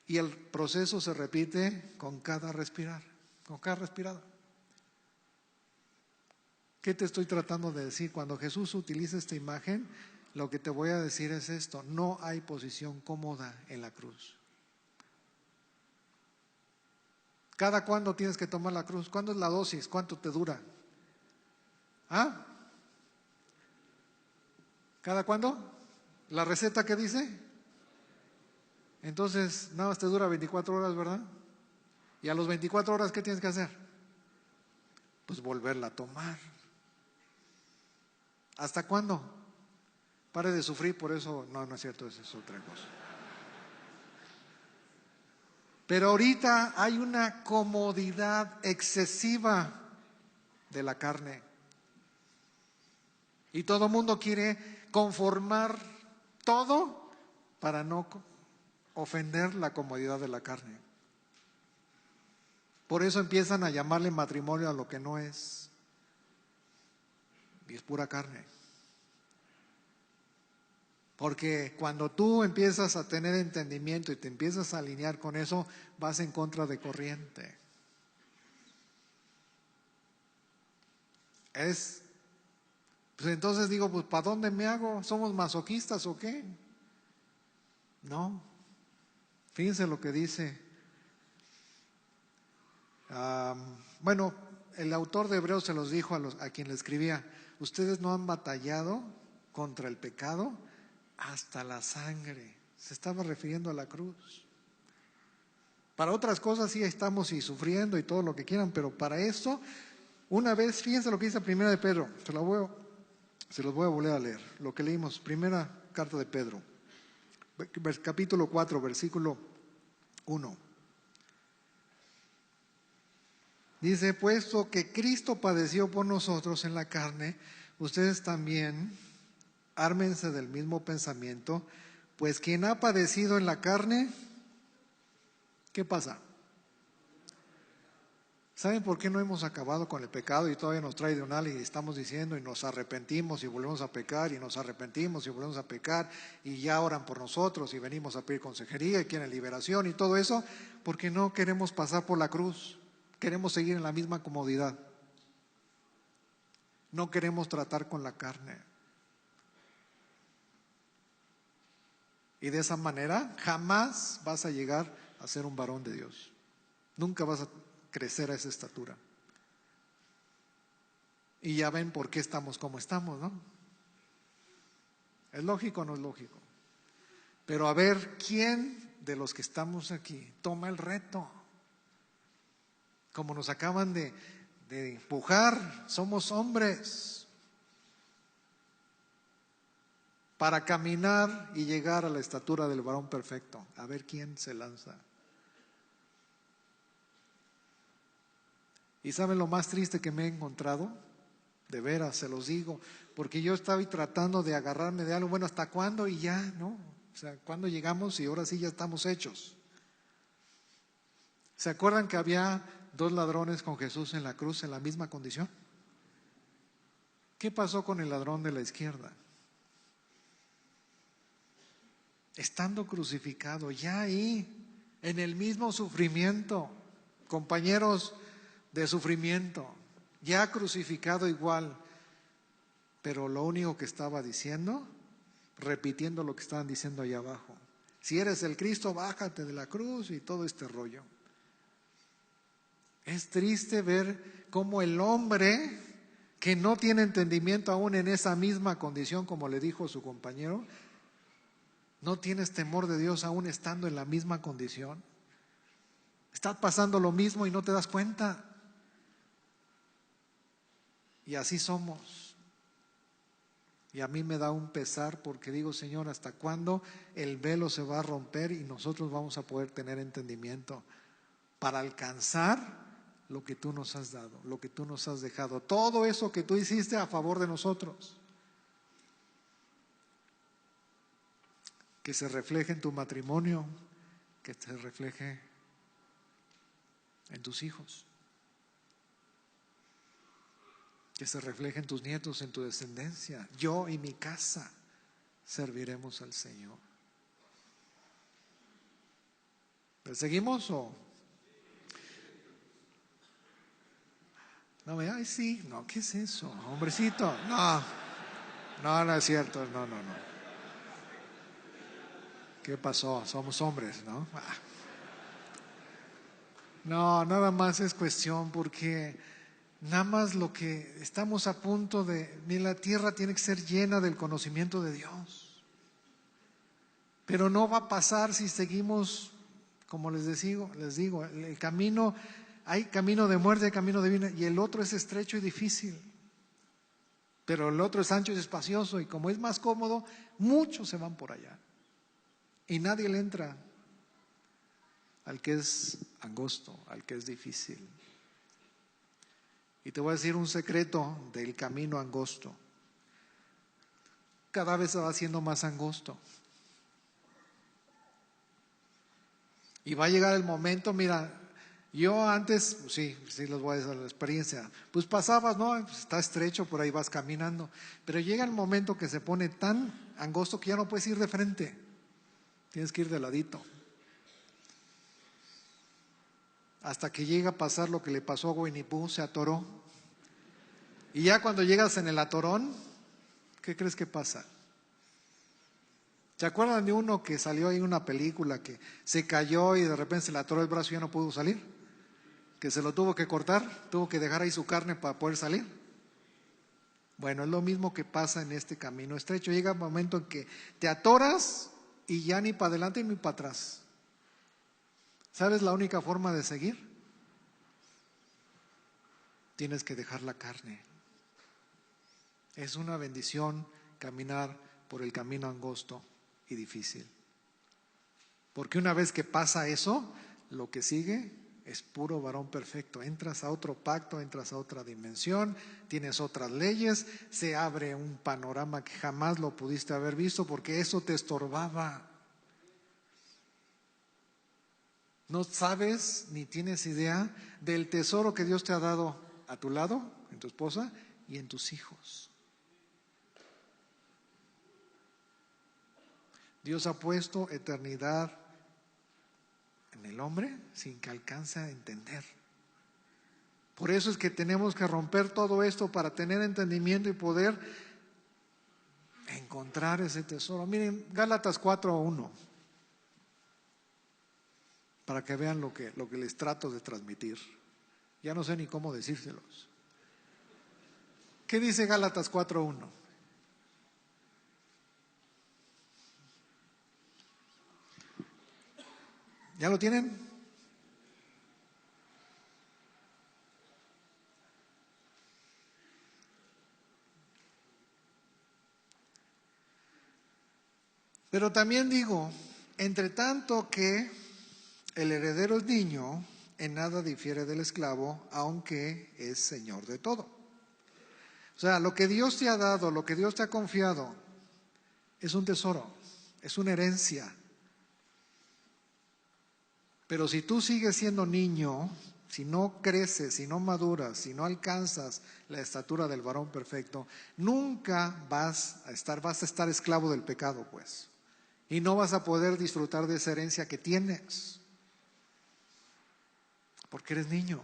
Y el proceso se repite con cada respirar, con cada respirada. ¿Qué te estoy tratando de decir? Cuando Jesús utiliza esta imagen, lo que te voy a decir es esto: no hay posición cómoda en la cruz. ¿Cada cuándo tienes que tomar la cruz? ¿Cuándo es la dosis? ¿Cuánto te dura? ¿Ah? ¿Cada cuándo? ¿La receta qué dice? Entonces, nada más te dura 24 horas, ¿verdad? Y a los 24 horas, ¿qué tienes que hacer? Pues volverla a tomar. ¿Hasta cuándo? Pare de sufrir por eso. No, no es cierto, eso es otra cosa. Pero ahorita hay una comodidad excesiva de la carne. Y todo el mundo quiere conformar todo para no ofender la comodidad de la carne. Por eso empiezan a llamarle matrimonio a lo que no es. Y es pura carne. Porque cuando tú empiezas a tener entendimiento y te empiezas a alinear con eso, vas en contra de corriente. Pues entonces digo, pues ¿para dónde me hago? ¿Somos masoquistas o qué? No. Fíjense lo que dice. Bueno, el autor de Hebreos se los dijo a quien le escribía: ustedes no han batallado contra el pecado hasta la sangre. Se estaba refiriendo a la cruz. Para otras cosas sí estamos y sufriendo y todo lo que quieran, pero para esto, una vez, fíjense lo que dice Primera de Pedro, se los voy a volver a leer, lo que leímos, primera carta de Pedro, capítulo 4, versículo 1. Dice: puesto que Cristo padeció por nosotros en la carne, ustedes también ármense del mismo pensamiento, pues quien ha padecido en la carne, ¿qué pasa? ¿Saben por qué no hemos acabado con el pecado y todavía nos trae de un y estamos diciendo y nos arrepentimos y volvemos a pecar y nos arrepentimos y volvemos a pecar y ya oran por nosotros y venimos a pedir consejería y quieren liberación y todo eso? Porque no queremos pasar por la cruz, queremos seguir en la misma comodidad, no queremos tratar con la carne. Y de esa manera jamás vas a llegar a ser un varón de Dios, nunca vas a crecer a esa estatura. Y ya ven por qué estamos como estamos, ¿no? ¿Es lógico o no es lógico? Pero a ver, ¿quién de los que estamos aquí toma el reto? Como nos acaban de empujar, somos hombres para caminar y llegar a la estatura del varón perfecto. A ver quién se lanza. ¿Y saben lo más triste que me he encontrado? De veras, se los digo, porque yo estaba tratando de agarrarme de algo, bueno, ¿hasta cuándo? Y ya, ¿no? O sea, ¿cuándo llegamos y ahora sí ya estamos hechos? ¿Se acuerdan que había 2 ladrones con Jesús en la cruz en la misma condición? ¿Qué pasó con el ladrón de la izquierda? Estando crucificado, ya ahí, en el mismo sufrimiento, compañeros de sufrimiento, ya crucificado igual, pero lo único que estaba diciendo, repitiendo lo que estaban diciendo allá abajo: si eres el Cristo, bájate de la cruz y todo este rollo. Es triste ver cómo el hombre que no tiene entendimiento aún en esa misma condición, como le dijo su compañero, no tienes temor de Dios aún estando en la misma condición. Estás pasando lo mismo y no te das cuenta. Y así somos. Y a mí me da un pesar porque digo: Señor, ¿hasta cuándo el velo se va a romper y nosotros vamos a poder tener entendimiento para alcanzar lo que tú nos has dado, lo que tú nos has dejado, todo eso que tú hiciste a favor de nosotros? Que se refleje en tu matrimonio, que se refleje en tus hijos, que se refleje en tus nietos, en tu descendencia. Yo y mi casa serviremos al Señor. ¿Le seguimos o? No me, ay sí, no, ¿qué es eso? Hombrecito, no es cierto, no. ¿Qué pasó? Somos hombres, ¿no? No, nada más es cuestión porque Nada más lo que estamos a punto de, ni la tierra tiene que ser llena del conocimiento de Dios. Pero no va a pasar si seguimos, como les digo, el camino, hay camino de muerte, hay camino de vida, y el otro es estrecho y difícil. Pero el otro es ancho y espacioso, y como es más cómodo, muchos se van por allá. Y nadie le entra al que es angosto, al que es difícil. Y te voy a decir un secreto del camino angosto. Cada vez se va haciendo más angosto. Y va a llegar el momento, mira, yo antes, pues sí les voy a decir la experiencia, pues pasabas, ¿no? Pues está estrecho, por ahí vas caminando, pero llega el momento que se pone tan angosto que ya no puedes ir de frente, tienes que ir de ladito. Hasta que llega a pasar lo que le pasó a Winnie Pooh, se atoró. Y ya cuando llegas en el atorón, ¿qué crees que pasa? ¿Se acuerdan de uno que salió ahí en una película que se cayó y de repente se le atoró el brazo y ya no pudo salir? Que se lo tuvo que cortar, tuvo que dejar ahí su carne para poder salir. Bueno, es lo mismo que pasa en este camino estrecho. Llega un momento en que te atoras y ya ni para adelante ni para atrás. ¿Sabes la única forma de seguir? Tienes que dejar la carne. Es una bendición caminar por el camino angosto y difícil. Porque una vez que pasa eso, lo que sigue es puro varón perfecto. Entras a otro pacto, entras a otra dimensión, tienes otras leyes, se abre un panorama que jamás lo pudiste haber visto porque eso te estorbaba. No sabes ni tienes idea del tesoro que Dios te ha dado a tu lado, en tu esposa y en tus hijos. Dios ha puesto eternidad en el hombre sin que alcance a entender. Por eso es que tenemos que romper todo esto para tener entendimiento y poder encontrar ese tesoro. Miren, Gálatas 4:1, para que vean lo que les trato de transmitir. Ya no sé ni cómo decírselos. ¿Qué dice Gálatas 4:1? ¿Ya lo tienen? Pero también digo, entre tanto que el heredero es niño, en nada difiere del esclavo, aunque es señor de todo. O sea, lo que Dios te ha dado, lo que Dios te ha confiado, es un tesoro, es una herencia. Pero si tú sigues siendo niño, si no creces, si no maduras, si no alcanzas la estatura del varón perfecto, nunca vas a estar esclavo del pecado, pues. Y no vas a poder disfrutar de esa herencia que tienes, porque eres niño.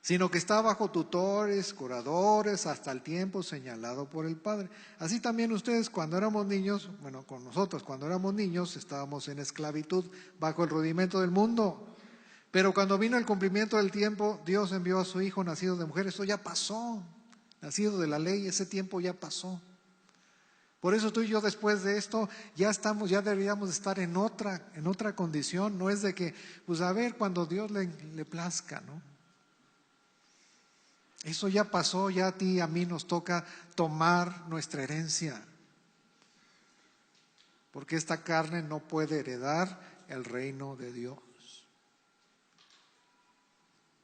Sino que está bajo tutores, curadores, hasta el tiempo señalado por el Padre. Así también ustedes cuando éramos niños, bueno, con nosotros cuando éramos niños estábamos en esclavitud bajo el rudimento del mundo. Pero cuando vino el cumplimiento del tiempo, Dios envió a su Hijo nacido de mujer. Eso ya pasó, nacido de la ley, ese tiempo ya pasó. Por eso tú y yo después de esto ya deberíamos estar en otra condición. No es de que, pues a ver, cuando Dios le plazca, ¿no? Eso ya pasó, ya a ti y a mí nos toca tomar nuestra herencia. Porque esta carne no puede heredar el reino de Dios.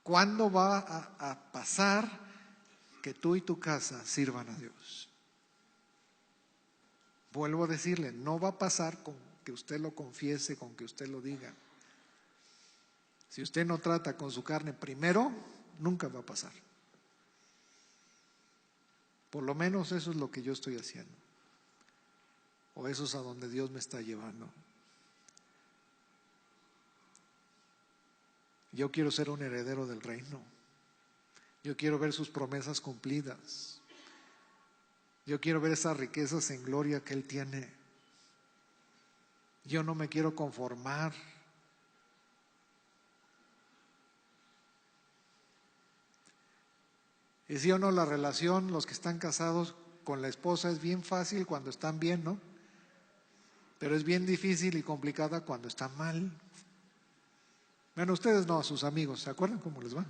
¿Cuándo va a pasar que tú y tu casa sirvan a Dios? Vuelvo a decirle, no va a pasar con que usted lo confiese, con que usted lo diga. Si usted no trata con su carne primero, nunca va a pasar. Por lo menos eso es lo que yo estoy haciendo. O eso es a donde Dios me está llevando. Yo quiero ser un heredero del reino. Yo quiero ver sus promesas cumplidas. Yo quiero ver esas riquezas en gloria que Él tiene. Yo no me quiero conformar Y sí o no, la relación, los que están casados con la esposa es bien fácil cuando están bien, ¿no? Pero es bien difícil y complicada cuando están mal. Bueno, ustedes no, sus amigos, ¿se acuerdan cómo les va?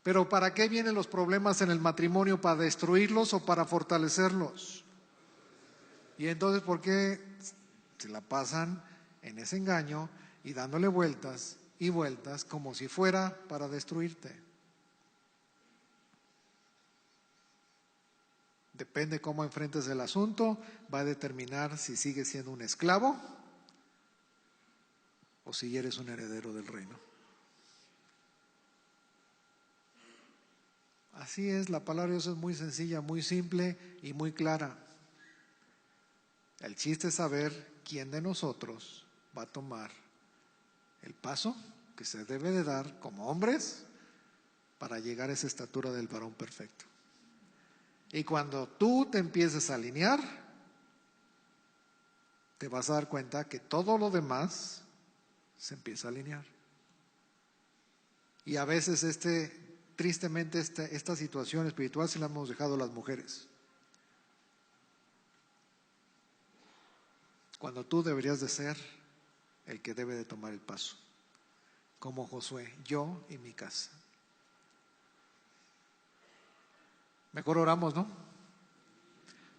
Pero ¿para qué vienen los problemas en el matrimonio? ¿Para destruirlos o para fortalecerlos? Y entonces, ¿por qué se la pasan en ese engaño y dándole vueltas y vueltas como si fuera para destruirte? Depende cómo enfrentes el asunto, va a determinar si sigues siendo un esclavo o si eres un heredero del reino. Así es, la palabra de Dios es muy sencilla, muy simple y muy clara. El chiste es saber quién de nosotros va a tomar el paso que se debe de dar como hombres para llegar a esa estatura del varón perfecto. Y cuando tú te empieces a alinear, te vas a dar cuenta que todo lo demás se empieza a alinear. Y a veces tristemente esta situación espiritual se la hemos dejado a las mujeres. Cuando tú deberías de ser el que debe de tomar el paso, como Josué, yo y mi casa. Mejor oramos, ¿no?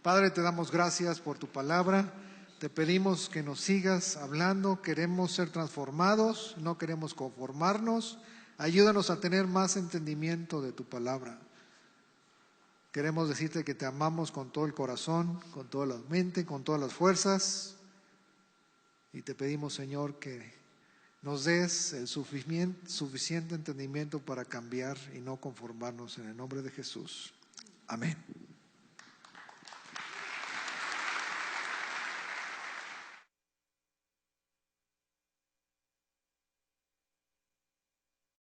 Padre, te damos gracias por tu palabra. Te pedimos que nos sigas hablando. Queremos ser transformados, no queremos conformarnos. Ayúdanos a tener más entendimiento de tu palabra. Queremos decirte que te amamos con todo el corazón, con toda la mente, con todas las fuerzas. Y te pedimos, Señor, que nos des el suficiente entendimiento para cambiar y no conformarnos, en el nombre de Jesús. Amén.